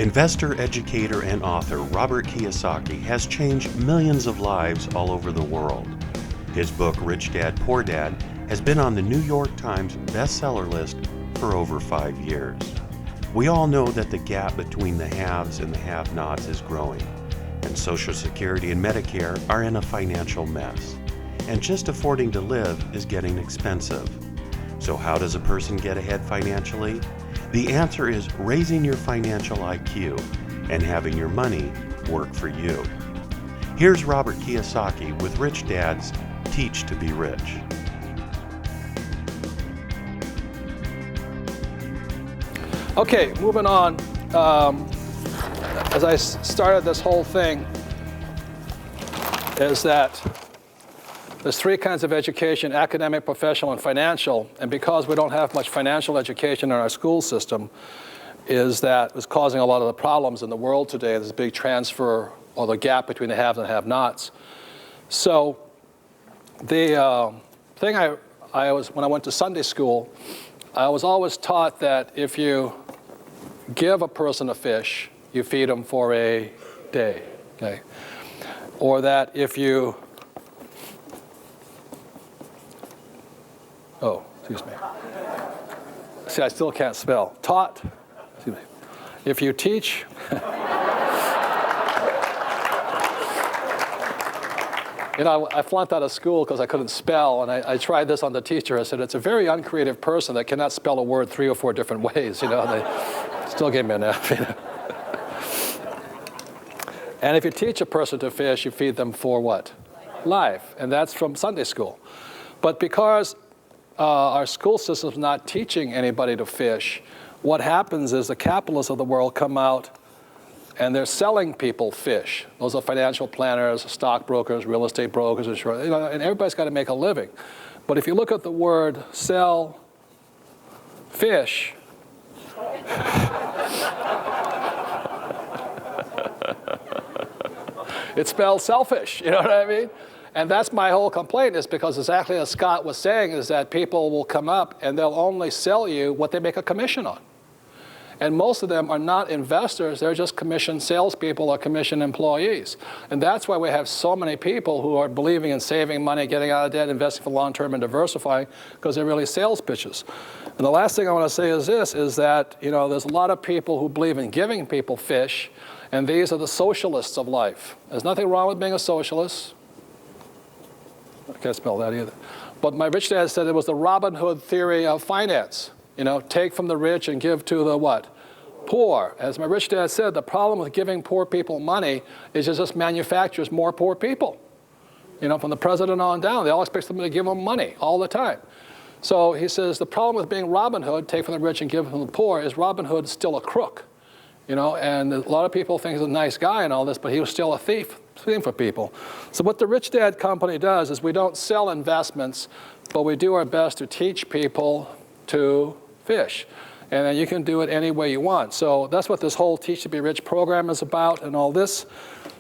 Investor, educator, and author Robert Kiyosaki has changed millions of lives all over the world. His book, Rich Dad, Poor Dad, has been on the New York Times bestseller list for over 5 years. We all know that the gap between the haves and the have-nots is growing, and Social Security and Medicare are in a financial mess. And just affording to live is getting expensive. So how does a person get ahead financially? The answer is raising your financial IQ and having your money work for you. Here's Robert Kiyosaki with Rich Dad's Teach to Be Rich. Okay, moving on. As I started this whole thing, is that there's 3 kinds of education: academic, professional, and financial. And because we don't have much financial education in our school system, is causing a lot of the problems in the world today. There's a big transfer, or the gap between the haves and have-nots. So the thing when I went to Sunday school, I was always taught that if you give a person a fish, you feed them for a day, okay? Or that if you, excuse me. See, I still can't spell. Taught, excuse me. If you teach, I flunked out of school because I couldn't spell, and I tried this on the teacher. I said, it's a very uncreative person that cannot spell a word 3 or 4 different ways, and they still gave me an F, And if you teach a person to fish, you feed them for what? Life, and that's from Sunday school. But because our school system is not teaching anybody to fish, what happens is the capitalists of the world come out and they're selling people fish. Those are financial planners, stockbrokers, real estate brokers, and everybody's got to make a living. But if you look at the word sell fish, it spells selfish, you know what I mean? And that's my whole complaint, is because exactly as Scott was saying, is that people will come up and they'll only sell you what they make a commission on. And most of them are not investors, they're just commission salespeople or commission employees. And that's why we have so many people who are believing in saving money, getting out of debt, investing for long term, and diversifying, because they're really sales pitches. And the last thing I want to say is this, is that there's a lot of people who believe in giving people fish, and these are the socialists of life. There's nothing wrong with being a socialist. I can't spell that either. But my rich dad said it was the Robin Hood theory of finance. Take from the rich and give to the what? Poor. As my rich dad said, the problem with giving poor people money is it just manufactures more poor people. From the president on down, they all expect somebody to give them money all the time. So he says the problem with being Robin Hood, take from the rich and give from the poor, is Robin Hood is still a crook. And a lot of people think he's a nice guy and all this, but he was still a thief, stealing for people. So what the Rich Dad Company does is we don't sell investments, but we do our best to teach people to fish. And then you can do it any way you want. So that's what this whole Teach to Be Rich program is about and all this.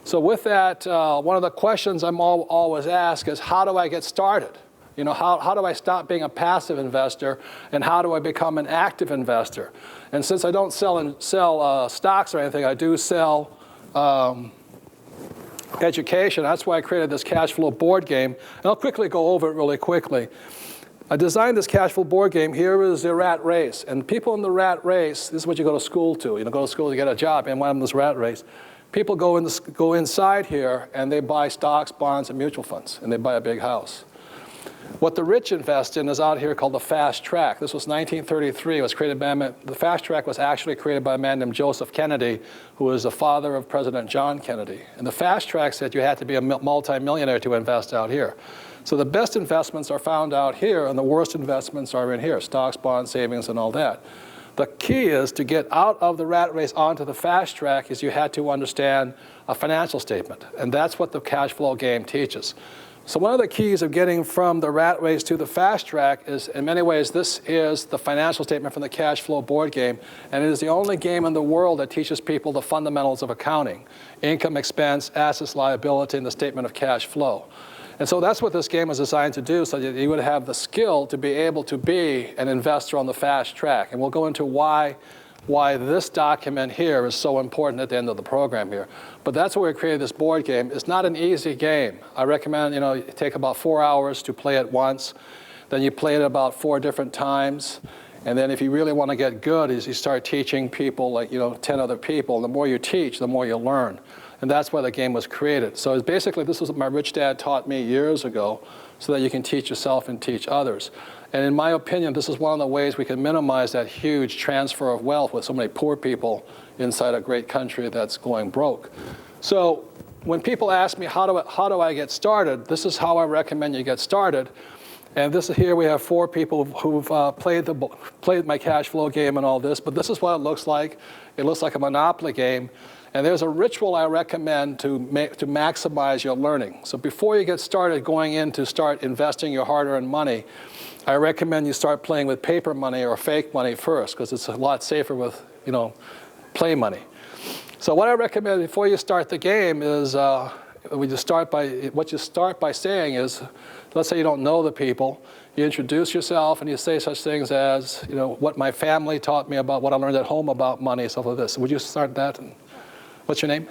So with that, one of the questions I'm always asked is, how do I get started? How do I stop being a passive investor, and how do I become an active investor? And since I don't sell stocks or anything, I do sell education. That's why I created this cash flow board game. And I'll quickly go over it really quickly. I designed this cash flow board game. Here is the rat race. And people in the rat race, this is what you go to school to. Go to school to get a job, and one of them is rat race. People go inside here, and they buy stocks, bonds, and mutual funds, and they buy a big house. What the rich invest in is out here called the fast track. This was 1933. It was created by the fast track was actually created by a man named Joseph Kennedy, who was the father of President John Kennedy. And the fast track said you had to be a multi-millionaire to invest out here. So the best investments are found out here, and the worst investments are in here: stocks, bonds, savings, and all that. The key is to get out of the rat race onto the fast track is you had to understand a financial statement. And that's what the cash flow game teaches. So one of the keys of getting from the rat race to the fast track is, in many ways, this is the financial statement from the cash flow board game. And it is the only game in the world that teaches people the fundamentals of accounting: income, expense, assets, liability, and the statement of cash flow. And so that's what this game is designed to do, so that you would have the skill to be able to be an investor on the fast track. And we'll go into why why this document here is so important at the end of the program here. But that's why we created this board game. It's not an easy game. I recommend, you take about 4 hours to play it once. Then you play it about 4 different times. And then if you really want to get good, is you start teaching people, like, 10 other people. The more you teach, the more you learn. And that's why the game was created. So it's basically, this was what my rich dad taught me years ago, so that you can teach yourself and teach others. And in my opinion, this is one of the ways we can minimize that huge transfer of wealth with so many poor people inside a great country that's going broke. So when people ask me, how do I get started, this is how I recommend you get started. And this is here we have 4 people who've played my cash flow game and all this, but this is what it looks like. It looks like a Monopoly game. And there's a ritual I recommend to maximize your learning. So before you get started going in to start investing your hard-earned money, I recommend you start playing with paper money or fake money first, because it's a lot safer with, play money. So what I recommend before you start the game is what you start by saying is, let's say you don't know the people, you introduce yourself and you say such things as, what my family taught me about, what I learned at home about money, stuff like this. Would you start that? And what's your name?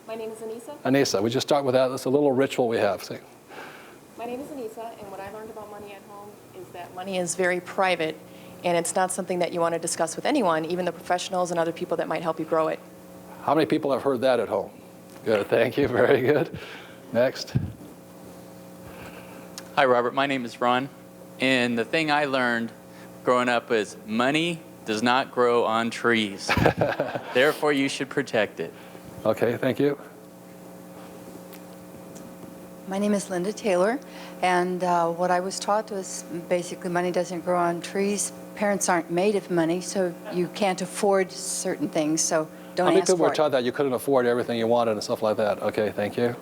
My name is Anissa. Anissa, would you start with that? That's a little ritual we have. Say. My name is Anissa, and what I learned about money at home is that money is very private, and it's not something that you want to discuss with anyone, even the professionals and other people that might help you grow it. How many people have heard that at home? Good, thank you, very good. Next. Hi, Robert. My name is Ron. And the thing I learned growing up is money does not grow on trees. Therefore, you should protect it. Okay, thank you. My name is Linda Taylor, and what I was taught was basically money doesn't grow on trees. Parents aren't made of money, so you can't afford certain things, so don't How many ask people for were taught that you couldn't afford everything you wanted and stuff like that? Okay, thank you.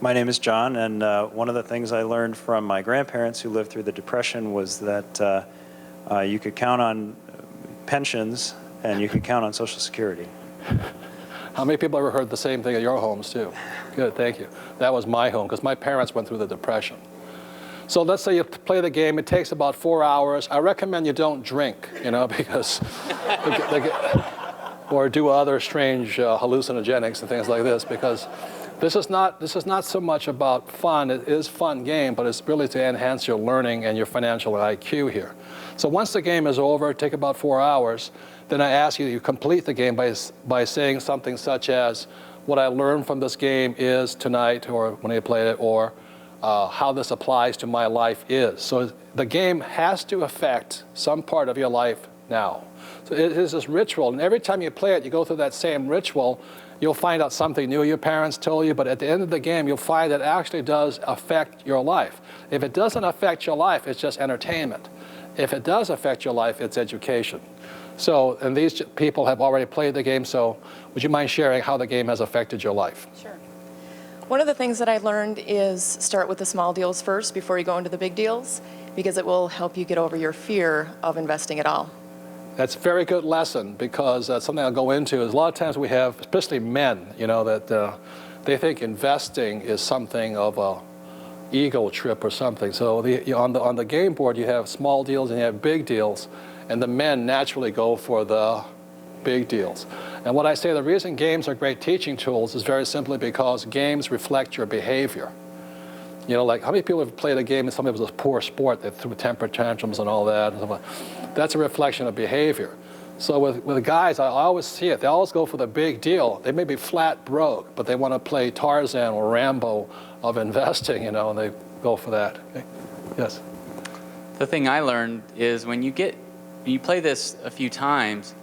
My name is John, and one of the things I learned from my grandparents who lived through the Depression was that you could count on pensions and you could count on Social Security. How many people ever heard the same thing at your homes too? Good, thank you. That was my home, because my parents went through the Depression. So let's say you play the game, it takes about 4 hours. I recommend you don't drink, because, or do other strange hallucinogenics and things like this, because this is not so much about fun. It is a fun game, but it's really to enhance your learning and your financial IQ here. So once the game is over, take about 4 hours, then I ask you to complete the game by saying something such as, what I learned from this game is tonight, or when I played it, or how this applies to my life is. So the game has to affect some part of your life now. So it is this ritual, and every time you play it, you go through that same ritual. You'll find out something new your parents told you, but at the end of the game, you'll find that it actually does affect your life. If it doesn't affect your life, it's just entertainment. If it does affect your life, it's education. So, and these people have already played the game, so would you mind sharing how the game has affected your life? Sure. One of the things that I learned is start with the small deals first before you go into the big deals, because it will help you get over your fear of investing at all. That's a very good lesson, because something I'll go into is a lot of times we have, especially men, that they think investing is something of a ego trip or something. So on the game board, you have small deals and you have big deals, and the men naturally go for the big deals. And what I say, the reason games are great teaching tools is very simply because games reflect your behavior. Like how many people have played a game and somebody was a poor sport, they threw temper tantrums and all that, and stuff like that. That's a reflection of behavior. So with guys, I always see it. They always go for the big deal. They may be flat broke, but they want to play Tarzan or Rambo of investing, and they go for that. Okay? Yes? The thing I learned is when you play this a few times,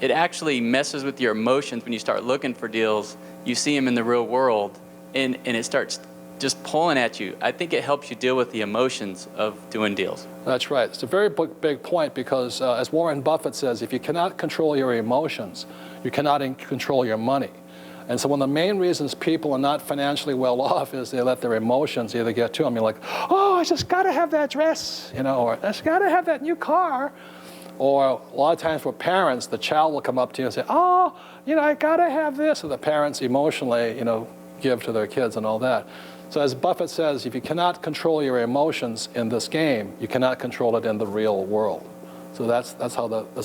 it actually messes with your emotions when you start looking for deals. You see them in the real world, and it starts just pulling at you. I think it helps you deal with the emotions of doing deals. That's right. It's a very big point, because as Warren Buffett says, if you cannot control your emotions, you cannot control your money. And so one of the main reasons people are not financially well off is they let their emotions either get to them. You're like, oh, I just got to have that dress, or I just got to have that new car. Or a lot of times for parents, the child will come up to you and say, oh, I got to have this. And the parents emotionally, give to their kids and all that. So as Buffett says, if you cannot control your emotions in this game, you cannot control it in the real world. So that's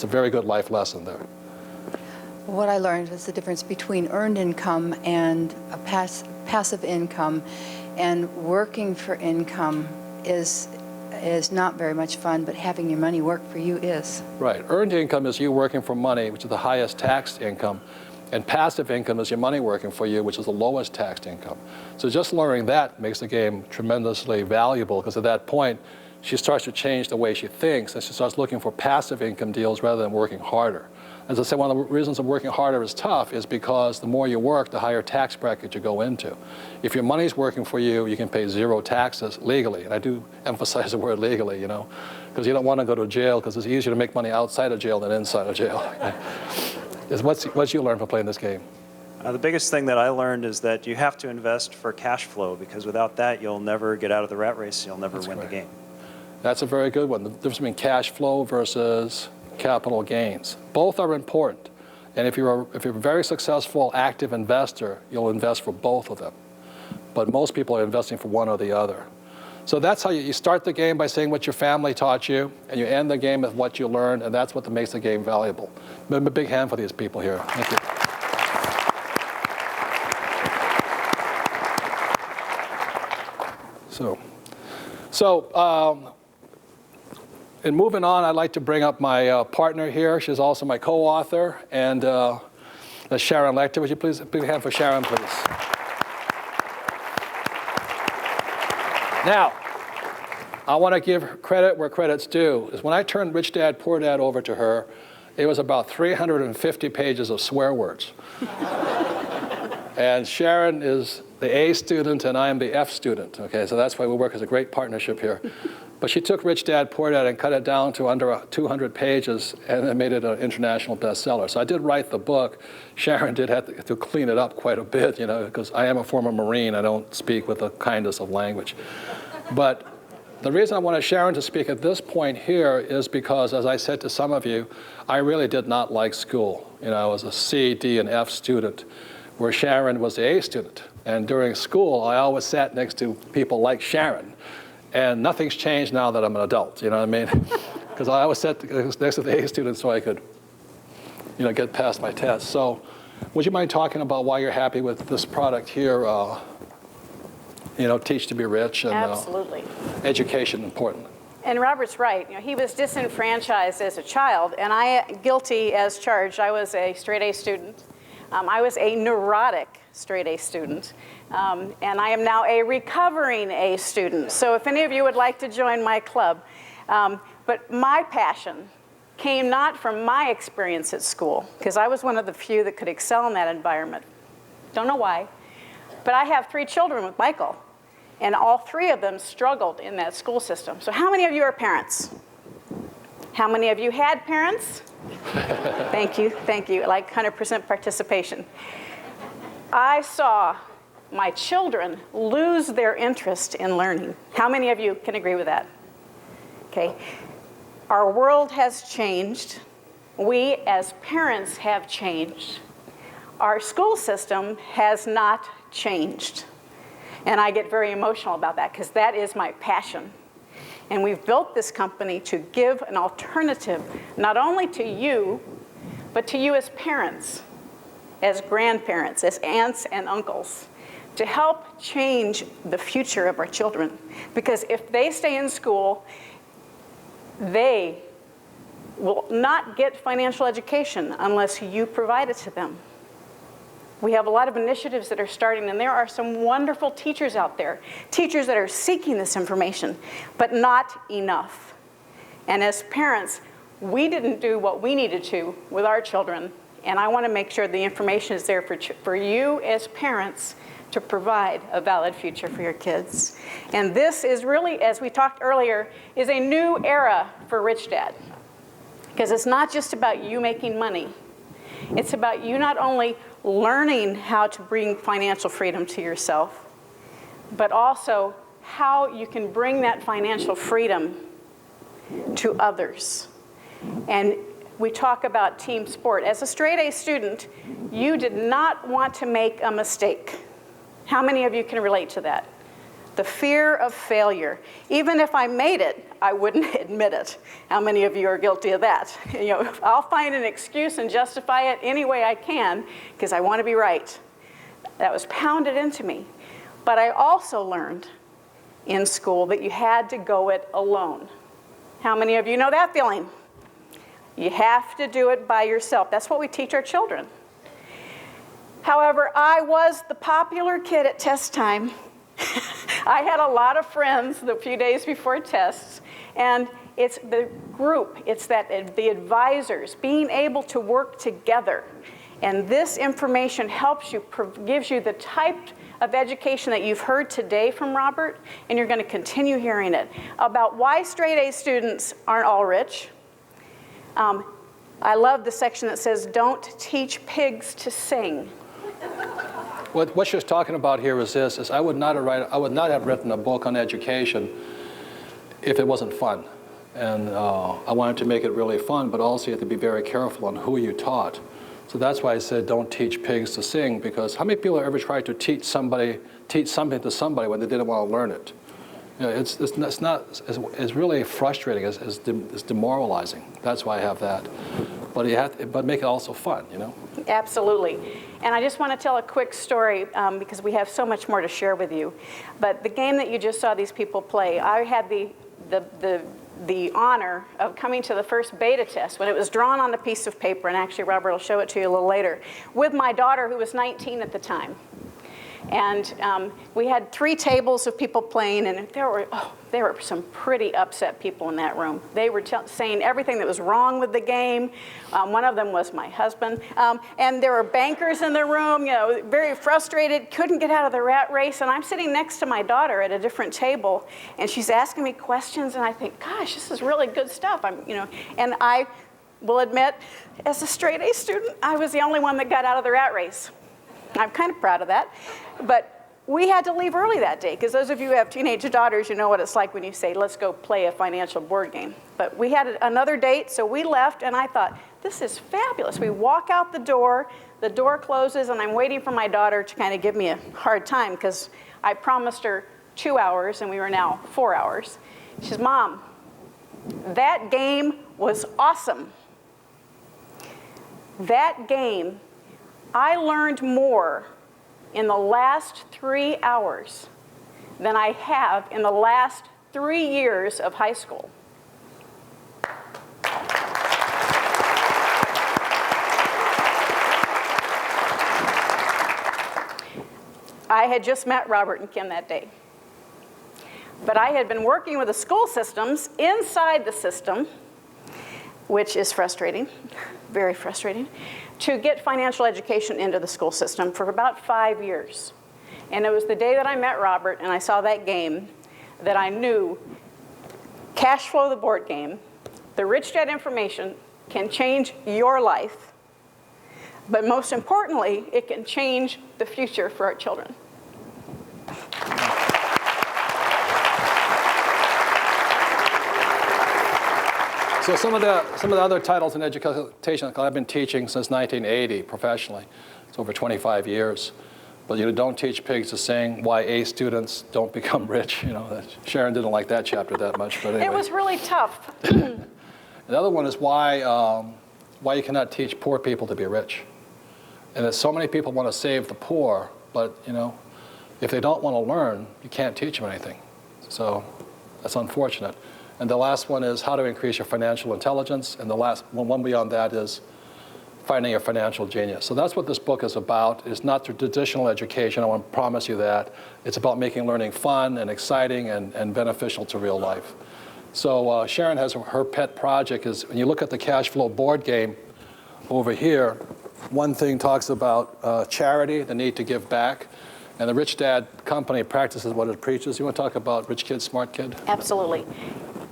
a very good life lesson there. What I learned was the difference between earned income and a passive income, and working for income is not very much fun, but having your money work for you is. Right. Earned income is you working for money, which is the highest taxed income. And passive income is your money working for you, which is the lowest taxed income. So just learning that makes the game tremendously valuable, because at that point, she starts to change the way she thinks, and she starts looking for passive income deals rather than working harder. As I said, one of the reasons of working harder is tough is because the more you work, the higher tax bracket you go into. If your money's working for you, you can pay 0 taxes legally. And I do emphasize the word legally, you know, because you don't want to go to jail, because it's easier to make money outside of jail than inside of jail. What's you learned from playing this game? The biggest thing that I learned is that you have to invest for cash flow, because without that, you'll never get out of the rat race. You'll never win the game. That's a very good one. The difference between cash flow versus capital gains. Both are important. And if you're a very successful active investor, you'll invest for both of them. But most people are investing for one or the other. So that's how you start the game, by saying what your family taught you, and you end the game with what you learned, and that's what makes the game valuable. A big hand for these people here. Thank you. So in moving on, I'd like to bring up my partner here. She's also my co-author, and that's Sharon Lechter. Would you please, big hand for Sharon, please? Now, I want to give credit where credit's due. Is when I turned Rich Dad, Poor Dad over to her, it was about 350 pages of swear words. And Sharon is the A student, and I am the F student. Okay, so that's why we work as a great partnership here. But she took Rich Dad, Poor Dad and cut it down to under 200 pages, and it made it an international bestseller. So I did write the book. Sharon did have to clean it up quite a bit, you know, because I am a former Marine. I don't speak with the kindness of language. But the reason I wanted Sharon to speak at this point here is because, as I said to some of you, I really did not like school. You know, I was a C, D, and F student, where Sharon was the A student. And during school, I always sat next to people like Sharon. And nothing's changed now that I'm an adult, you know what I mean? Because I always sat next to the A student so I could, you know, get past my tests. So would you mind talking about why you're happy with this product here, you know, Teach to be Rich, and absolutely. Education important. And Robert's right. You know, he was disenfranchised as a child, and I, guilty as charged, I was a straight A student. I was a neurotic straight A student. And I am now a recovering A student. So if any of you would like to join my club. But my passion came not from my experience at school, because I was one of the few that could excel in that environment. Don't know why. But I have 3 children with Michael, and all 3 of them struggled in that school system. So how many of you are parents? How many of you had parents? Thank you, thank you. Like 100% participation. I saw my children lose their interest in learning. How many of you can agree with that? Okay. Our world has changed. We as parents have changed. Our school system has not changed. And I get very emotional about that, because that is my passion. And we've built this company to give an alternative, not only to you, but to you as parents, as grandparents, as aunts and uncles, to help change the future of our children. Because if they stay in school, they will not get financial education unless you provide it to them. We have a lot of initiatives that are starting, and there are some wonderful teachers out there, teachers that are seeking this information, but not enough. And as parents, we didn't do what we needed to with our children, and I want to make sure the information is there for you as parents to provide a valid future for your kids. And this is really, as we talked earlier, is a new era for Rich Dad. Because it's not just about you making money. It's about you not only learning how to bring financial freedom to yourself, but also how you can bring that financial freedom to others. And we talk about team sport. As a straight A student, you did not want to make a mistake. How many of you can relate to that? The fear of failure. Even if I made it, I wouldn't admit it. How many of you are guilty of that? You know, I'll find an excuse and justify it any way I can because I want to be right. That was pounded into me. But I also learned in school that you had to go it alone. How many of you know that feeling? You have to do it by yourself. That's what we teach our children. However, I was the popular kid at test time. I had a lot of friends the few days before tests, and it's the group, it's that the advisors, being able to work together. And this information helps you, gives you the type of education that you've heard today from Robert, and you're going to continue hearing it, about why straight A students aren't all rich. I love the section that says, don't teach pigs to sing. What she's talking about here is this, is I would not have written a book on education if it wasn't fun. And I wanted to make it really fun, but also you have to be very careful on who you taught. So that's why I said don't teach pigs to sing, because how many people have ever tried to teach something to somebody when they didn't want to learn it? You know, it's really frustrating, it's demoralizing. That's why I have that. But make it also fun, you know? Absolutely. And I just want to tell a quick story because we have so much more to share with you. But the game that you just saw these people play, I had the honor of coming to the first beta test when it was drawn on a piece of paper, and actually Robert will show it to you a little later, with my daughter who was 19 at the time. And we had 3 tables of people playing, and there were some pretty upset people in that room. They were saying everything that was wrong with the game. One of them was my husband. And there were bankers in the room, you know, very frustrated, couldn't get out of the rat race. And I'm sitting next to my daughter at a different table, and she's asking me questions, and I think, gosh, this is really good stuff. And I will admit, as a straight A student, I was the only one that got out of the rat race. I'm kind of proud of that. But we had to leave early that day, because those of you who have teenage daughters, you know what it's like when you say, let's go play a financial board game. But we had another date, so we left, and I thought, this is fabulous. We walk out the door closes, and I'm waiting for my daughter to kind of give me a hard time, because I promised her 2 hours, and we were now 4 hours. She says, Mom, that game was awesome. That game, I learned more in the last 3 hours than I have in the last 3 years of high school. I had just met Robert and Kim that day. But I had been working with the school systems inside the system, which is frustrating, very frustrating, to get financial education into the school system for about 5 years. And it was the day that I met Robert and I saw that game that I knew Cash Flow, the board game, the Rich Dad information can change your life. But most importantly, it can change the future for our children. So some of the other titles in education, I've been teaching since 1980 professionally. It's over 25 years. But don't teach pigs to sing. Why A students don't become rich. Sharon didn't like that chapter that much. But anyway. It was really tough. The other one is why you cannot teach poor people to be rich. And that so many people want to save the poor, but if they don't want to learn, you can't teach them anything. So that's unfortunate. And the last one is how to increase your financial intelligence. And the last one beyond that is finding your financial genius. So that's what this book is about. It's not traditional education, I want to promise you that. It's about making learning fun and exciting and beneficial to real life. So Sharon has her pet project is, when you look at the Cash Flow board game over here, one thing talks about charity, the need to give back. And the Rich Dad company practices what it preaches. You want to talk about Rich Kid, Smart Kid? Absolutely.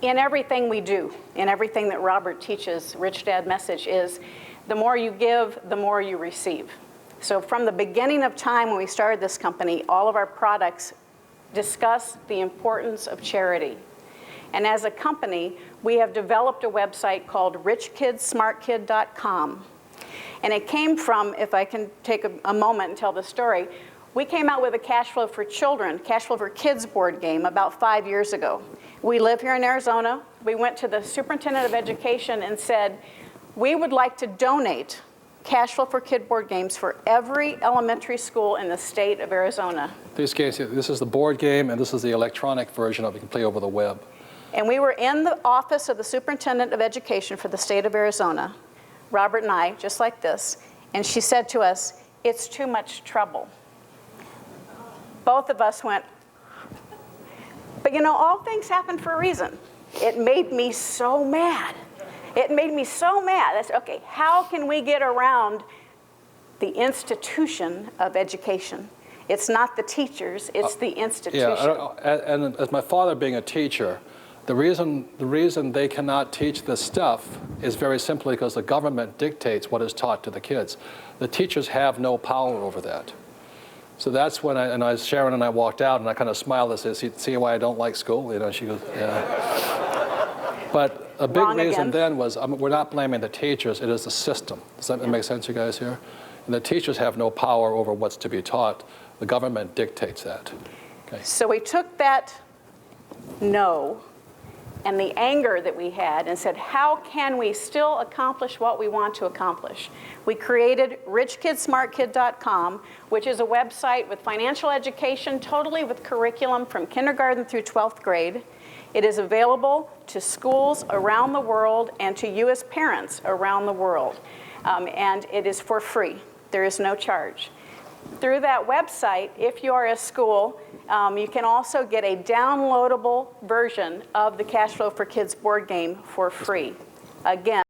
In everything we do, in everything that Robert teaches, Rich Dad message is, the more you give, the more you receive. So from the beginning of time when we started this company, all of our products discuss the importance of charity. And as a company, we have developed a website called richkidsmartkid.com. And it came from, if I can take a moment and tell the story, We came out with a Cash Flow for Children, Cash Flow for Kids board game about 5 years ago. We live here in Arizona. We went to the superintendent of education and said, we would like to donate Cash Flow for Kid board games for every elementary school in the state of Arizona. These games, this is the board game, and this is the electronic version of it. You can play over the web. And we were in the office of the superintendent of education for the state of Arizona, Robert and I, just like this, and she said to us, it's too much trouble. Both of us went, but you know, all things happen for a reason. It made me so mad. It made me so mad. I said, okay, how can we get around the institution of education? It's not the teachers, it's the institution. Yeah, and as my father being a teacher, the reason they cannot teach this stuff is very simply because the government dictates what is taught to the kids. The teachers have no power over that. So that's when Sharon and I walked out, and I kind of smiled and said, see why I don't like school? You know, she goes, yeah. But a big reason then was, we're not blaming the teachers, it is the system. Does that make sense, you guys here? And the teachers have no power over what's to be taught. The government dictates that. Okay. So we took that no and the anger that we had and said, how can we still accomplish what we want to accomplish? We created richkidsmartkid.com, which is a website with financial education, totally with curriculum from kindergarten through 12th grade. It is available to schools around the world and to you as parents around the world. And it is for free. There is no charge. Through that website, if you are a school, you can also get a downloadable version of the Cash Flow for Kids board game for free. Again,